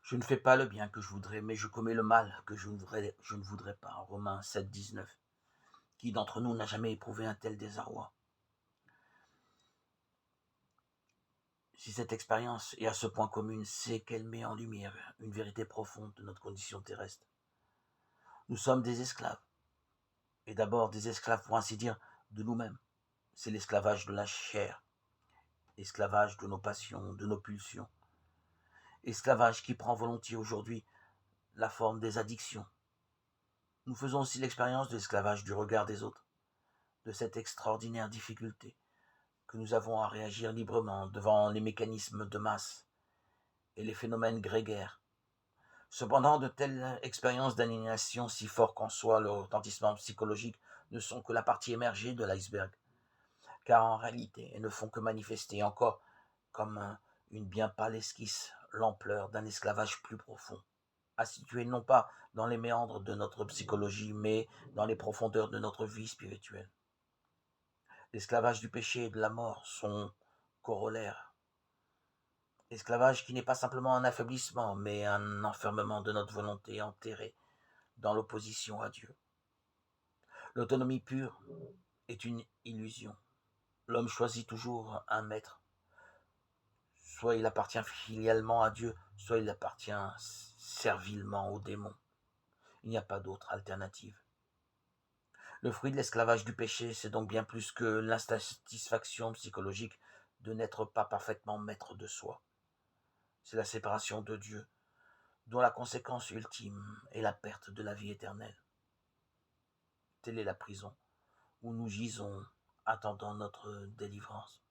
Je ne fais pas le bien que je voudrais, mais je commets le mal que je ne voudrais pas. Romains 7, 19. Qui d'entre nous n'a jamais éprouvé un tel désarroi? Si cette expérience est à ce point commune, c'est qu'elle met en lumière une vérité profonde de notre condition terrestre. Nous sommes des esclaves, et d'abord des esclaves pour ainsi dire de nous-mêmes. C'est l'esclavage de la chair, esclavage de nos passions, de nos pulsions, esclavage qui prend volontiers aujourd'hui la forme des addictions. Nous faisons aussi l'expérience de l'esclavage du regard des autres, de cette extraordinaire difficulté que nous avons à réagir librement devant les mécanismes de masse et les phénomènes grégaires. Cependant, de telles expériences d'aliénation, si fort qu'en soit leur retentissement psychologique, ne sont que la partie émergée de l'iceberg, car en réalité, elles ne font que manifester encore, comme une bien pâle esquisse, l'ampleur d'un esclavage plus profond, à situer non pas dans les méandres de notre psychologie, mais dans les profondeurs de notre vie spirituelle. L'esclavage du péché et de la mort sont corollaires. L'esclavage qui n'est pas simplement un affaiblissement, mais un enfermement de notre volonté enterrée dans l'opposition à Dieu. L'autonomie pure est une illusion. L'homme choisit toujours un maître. Soit il appartient filialement à Dieu, soit il appartient servilement aux démons. Il n'y a pas d'autre alternative. Le fruit de l'esclavage du péché, c'est donc bien plus que l'insatisfaction psychologique de n'être pas parfaitement maître de soi. C'est la séparation de Dieu, dont la conséquence ultime est la perte de la vie éternelle. Telle est la prison où nous gisons, attendant notre délivrance.